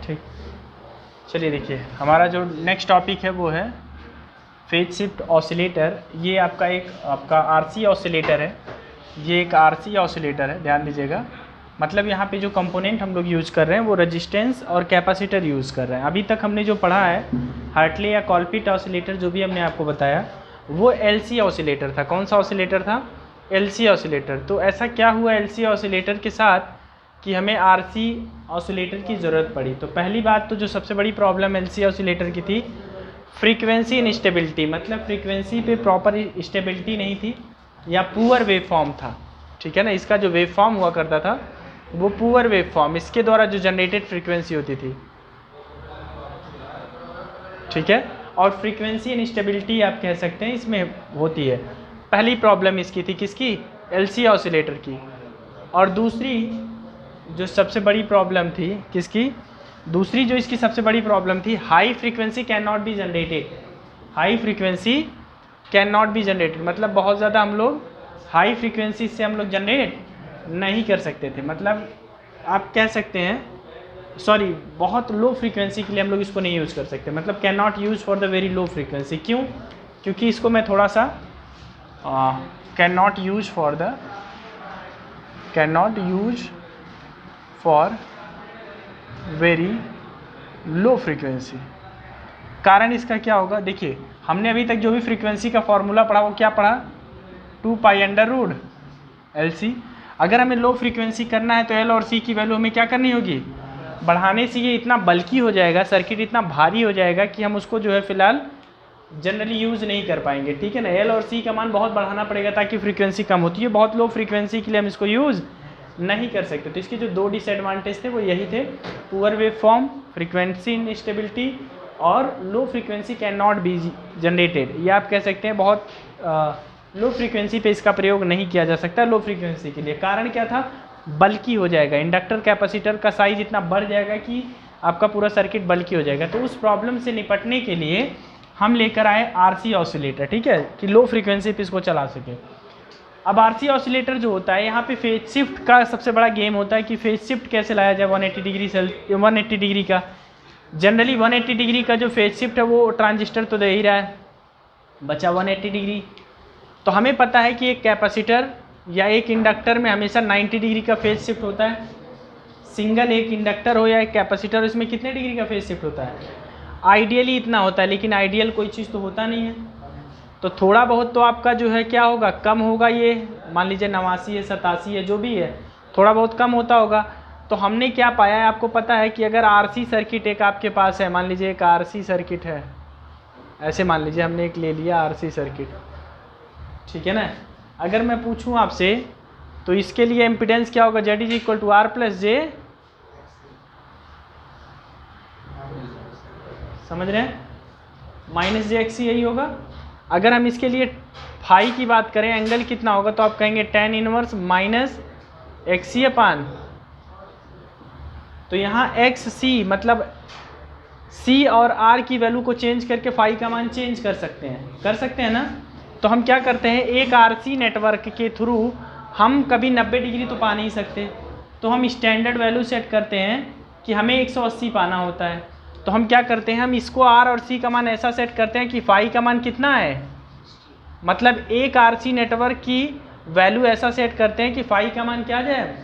ठीक, चलिए देखिए हमारा जो नेक्स्ट टॉपिक है वो है फेज शिफ्ट ऑसिलेटर। ये आपका आरसी ऑसिलेटर है। ये एक आरसी ऑसिलेटर है, ध्यान दीजिएगा। मतलब यहाँ पे जो कंपोनेंट हम लोग यूज़ कर रहे हैं वो रेजिस्टेंस और कैपेसिटर यूज़ कर रहे हैं। अभी तक हमने जो पढ़ा है हार्टले या कॉलपिट ऑसिलेटर जो भी हमने आपको बताया वो एलसी ऑसिलेटर था। कौन सा ऑसिलेटर था? LC oscillator. तो ऐसा क्या हुआ एलसी ऑसिलेटर के साथ कि हमें आरसी ऑसिलेटर की ज़रूरत पड़ी? तो पहली बात तो जो सबसे बड़ी प्रॉब्लम एलसी ऑसिलेटर की थी, फ्रीक्वेंसी इनस्टेबिलिटी, मतलब फ्रीक्वेंसी पे प्रॉपर स्टेबिलिटी नहीं थी या पुअर वेव फॉर्म था। ठीक है ना, इसका जो वेव फॉर्म हुआ करता था वो पुअर वेव फॉर्म, इसके द्वारा जो जनरेटेड फ्रीक्वेंसी होती थी। ठीक है, और फ्रीक्वेंसी इनस्टेबिलिटी आप कह सकते हैं इसमें होती है। पहली प्रॉब्लम इसकी थी, किसकी? एलसी ऑसिलेटर की। और दूसरी जो सबसे बड़ी प्रॉब्लम थी, किसकी? दूसरी जो इसकी सबसे बड़ी प्रॉब्लम थी, high frequency can not be generated. High frequency can not be generated मतलब बहुत ज़्यादा हम लोग हाई फ्रीक्वेंसी से हम लोग जनरेट नहीं कर सकते थे। मतलब आप कह सकते हैं, सॉरी, बहुत लो फ्रीक्वेंसी के लिए हम लोग इसको नहीं यूज़ कर सकते। मतलब can not use for the very low frequency. क्यों? क्योंकि इसको मैं थोड़ा सा can not use for very low frequency. कारण इसका क्या होगा? देखिए हमने अभी तक जो भी फ्रीक्वेंसी का फॉर्मूला पढ़ा वो क्या पढ़ा? 2π√LC। अगर हमें लो फ्रीक्वेंसी करना है तो एल और सी की वैल्यू हमें क्या करनी होगी? बढ़ाने से ये इतना बल्की हो जाएगा, सर्किट इतना भारी हो जाएगा कि हम उसको जो है फिलहाल जनरली यूज़ नहीं कर पाएंगे। ठीक है ना, एल और सी का मान बहुत बढ़ाना पड़ेगा ताकि फ्रीक्वेंसी कम होती है। बहुत लो फ्रीक्वेंसी के लिए हम इसको यूज़ नहीं कर सकते। तो इसके जो दो डिसएडवांटेज थे वो यही थे, poor wave form, frequency instability, और low frequency can not be generated. ये आप कह सकते हैं बहुत लो फ्रीक्वेंसी पे इसका प्रयोग नहीं किया जा सकता लो फ्रीक्वेंसी के लिए। कारण क्या था? बल्की हो जाएगा, इंडक्टर कैपेसिटर का साइज इतना बढ़ जाएगा कि आपका पूरा सर्किट बल्की हो जाएगा। तो उस प्रॉब्लम से निपटने के लिए हम लेकर आए आरसी ऑसिलेटर। ठीक है, कि लो फ्रीक्वेंसी पे इसको चला सके। अब आरसी ऑसिलेटर जो होता है, यहाँ पे फेज शिफ्ट का सबसे बड़ा गेम होता है कि फेज शिफ्ट कैसे लाया जाए 180 डिग्री का। जनरली 180 डिग्री का जो फेज शिफ्ट है वो ट्रांजिस्टर तो दे ही रहा है, बचा 180 डिग्री। तो हमें पता है कि एक कैपेसिटर या एक इंडक्टर में हमेशा 90 डिग्री का फेज शिफ्ट होता है। सिंगल एक इंडक्टर हो या एक कैपेसिटर, इसमें कितने डिग्री का फेज शिफ्ट होता है? आइडियली इतना होता है, लेकिन आइडियल कोई चीज़ तो होता नहीं है। तो थोड़ा बहुत तो आपका जो है क्या होगा? कम होगा। ये मान लीजिए 89 है, 87 है, जो भी है, थोड़ा बहुत कम होता होगा। तो हमने क्या पाया है, आपको पता है कि अगर आरसी सर्किट एक आपके पास है, मान लीजिए एक आरसी सर्किट है, ऐसे मान लीजिए हमने एक ले लिया आरसी सर्किट, ठीक है ना। अगर मैं पूछूं आपसे तो इसके लिए इम्पीडेंस क्या होगा? Z = R+J, समझ रहे हैं, -jXC यही होगा। अगर हम इसके लिए फाई की बात करें, एंगल कितना होगा, तो आप कहेंगे tan इनवर्स -XC/। तो यहाँ XC मतलब C और R की वैल्यू को चेंज करके फाई का मान चेंज कर सकते हैं ना। तो हम क्या करते हैं, एक आरसी नेटवर्क के थ्रू हम कभी 90 डिग्री तो पा नहीं सकते, तो हम स्टैंडर्ड वैल्यू सेट करते हैं कि हमें 180 पाना होता है। तो हम क्या करते हैं, हम इसको R और C का मान ऐसा सेट करते हैं कि फाई का मान कितना है, मतलब एक आरसी नेटवर्क की वैल्यू ऐसा सेट करते हैं कि फाई का मान क्या आ जाए।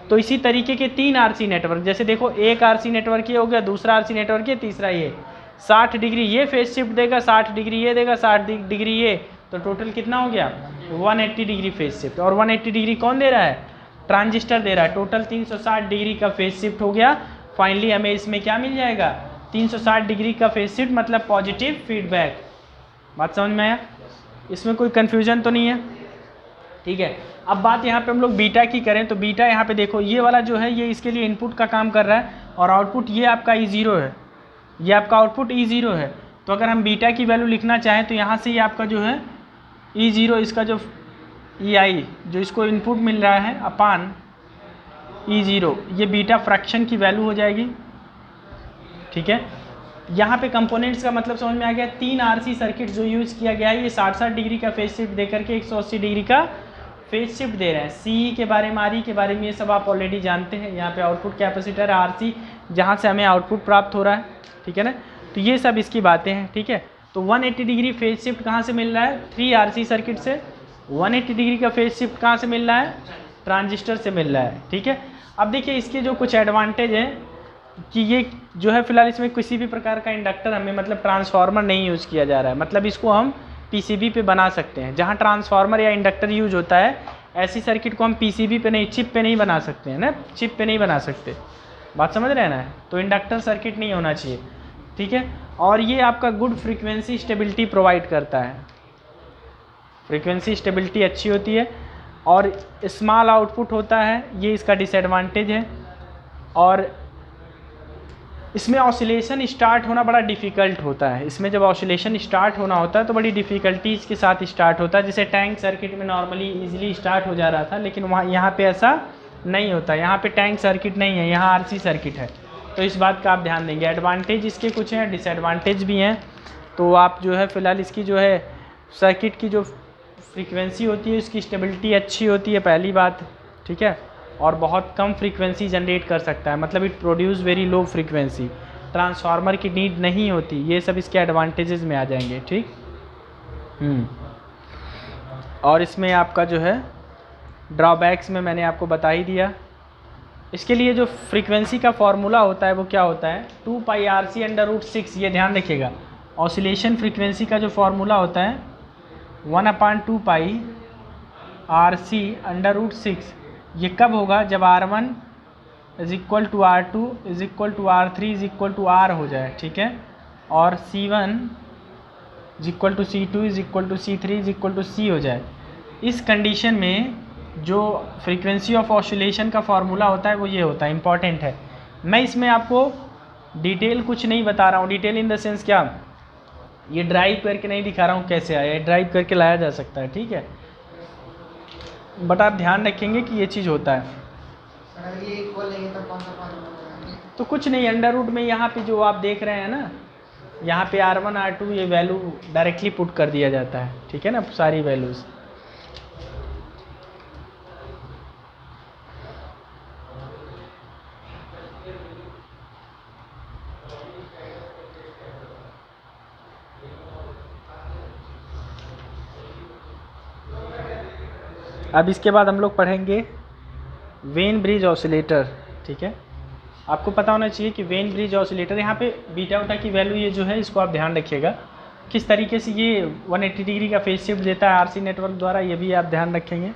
तो इसी तरीके के 3 आरसी नेटवर्क, जैसे देखो एक आरसी नेटवर्क ये हो गया, दूसरा आरसी नेटवर्क ये, तीसरा ये, 60 डिग्री ये फेज शिफ्ट देगा, 60 डिग्री ये देगा, 60 डिग्री ये, तो टोटल कितना हो गया? 180 डिग्री फेज शिफ्ट। और 180 डिग्री कौन दे रहा है? ट्रांजिस्टर दे रहा है। टोटल 360 डिग्री का फेज शिफ्ट हो गया। फाइनली हमें इसमें क्या मिल जाएगा? 360 डिग्री का फेज शिफ्ट मतलब पॉजिटिव फीडबैक। बात समझ में आया? इसमें कोई कन्फ्यूजन तो नहीं है? ठीक है। अब बात यहाँ पे हम लोग बीटा की करें तो बीटा यहाँ पे देखो, ये वाला जो है ये इसके लिए इनपुट का काम कर रहा है और आउटपुट ये आपका E0 है, ये आपका आउटपुट E0 है। तो अगर हम बीटा की वैल्यू लिखना चाहें तो यहाँ से ये आपका जो है E0, इसका जो EI जो इसको इनपुट मिल रहा है अपान E0, ये बीटा फ्रैक्शन की वैल्यू हो जाएगी। ठीक है, यहाँ पे कंपोनेंट्स का मतलब समझ में आ गया। 3 आरसी सर्किट जो यूज़ किया गया है, ये 60-60 डिग्री का फेज शिफ्ट दे करके 180 डिग्री का फेज शिफ्ट दे रहे हैं। सी के बारे में, आर के बारे में ये सब आप ऑलरेडी जानते हैं। यहाँ पे आउटपुट कैपेसिटर आरसी जहाँ से हमें आउटपुट प्राप्त हो रहा है, ठीक है ना। तो ये सब इसकी बातें हैं, ठीक है। तो 180 डिग्री फेज शिफ्ट कहाँ से मिल रहा है, 3 RC सर्किट से। 180 डिग्री का फेज शिफ्ट कहाँ से मिल रहा है, ट्रांजिस्टर से मिल रहा है, ठीक है। अब देखिए इसके जो कुछ एडवांटेज हैं कि ये जो है फिलहाल इसमें किसी भी प्रकार का इंडक्टर हमें मतलब ट्रांसफार्मर नहीं यूज़ किया जा रहा है, मतलब इसको हम PCB पे बना सकते हैं। जहाँ ट्रांसफार्मर या इंडक्टर यूज होता है, ऐसी सर्किट को हम PCB पे नहीं, चिप पे नहीं बना सकते हैं ना, चिप पे नहीं बना सकते, बात समझ रहे हैं ना। तो इंडक्टर सर्किट नहीं होना चाहिए, ठीक है। और ये आपका गुड फ्रीक्वेंसी स्टेबिलिटी प्रोवाइड करता है, फ्रीक्वेंसी स्टेबिलिटी अच्छी होती है और स्मॉल आउटपुट होता है, ये इसका डिसएडवांटेज है। और इसमें ऑसिलेशन स्टार्ट होना बड़ा डिफ़िकल्ट होता है। इसमें जब ऑसिलेशन स्टार्ट होना होता है तो बड़ी डिफ़िकल्टीज़ के साथ स्टार्ट होता है। जैसे टैंक सर्किट में नॉर्मली इजीली स्टार्ट हो जा रहा था, लेकिन वहाँ यहाँ पे ऐसा नहीं होता। यहाँ पे टैंक सर्किट नहीं है, यहाँ RC सर्किट है। तो इस बात का आप ध्यान देंगे। एडवांटेज इसके कुछ हैं, डिसएडवांटेज भी हैं। तो आप जो है फ़िलहाल इसकी जो है सर्किट की जो फ्रीक्वेंसी होती है उसकी स्टेबिलिटी अच्छी होती है, पहली बात, ठीक है। और बहुत कम फ्रीक्वेंसी जनरेट कर सकता है, मतलब it produce very low frequency, transformer की नीड नहीं होती। ये सब इसके एडवांटेजेस में आ जाएंगे, ठीक। और इसमें आपका जो है ड्रॉबैक्स में मैंने आपको बता ही दिया। इसके लिए जो फ्रीक्वेंसी का फॉर्मूला होता है वो क्या होता है, 2πRC/√6। ये ध्यान रखिएगा, ऑसिलेशन फ्रीक्वेंसी का जो फॉर्मूला होता है 1/2πRC/√6। ये कब होगा, जब R1 = R2 = R3 = R हो जाए, ठीक है। और C1 = C2 = C3 = C हो जाए। इस कंडीशन में जो फ्रीक्वेंसी ऑफ ऑसिलेशन का फॉर्मूला होता है वो ये होता है, इंपॉर्टेंट है। मैं इसमें आपको डिटेल कुछ नहीं बता रहा हूँ, डिटेल इन द सेंस क्या, ये ड्राइव करके नहीं दिखा रहा हूँ कैसे आया, ड्राइव करके लाया जा सकता है, ठीक है। बट आप ध्यान रखेंगे कि ये चीज़ होता है। तो कुछ नहीं, अंडर रूट में यहाँ पे जो आप देख रहे हैं ना, यहाँ पे R1 R2 ये वैल्यू डायरेक्टली पुट कर दिया जाता है, ठीक है ना, सारी वैल्यूज़। अब इसके बाद हम लोग पढ़ेंगे वेन ब्रिज ऑसिलेटर, ठीक है। आपको पता होना चाहिए कि वेन ब्रिज ऑसिलेटर, यहाँ पे बीटा उटा की वैल्यू ये जो है इसको आप ध्यान रखिएगा, किस तरीके से ये 180 डिग्री का फेज शिफ्ट देता है RC नेटवर्क द्वारा, ये भी आप ध्यान रखेंगे।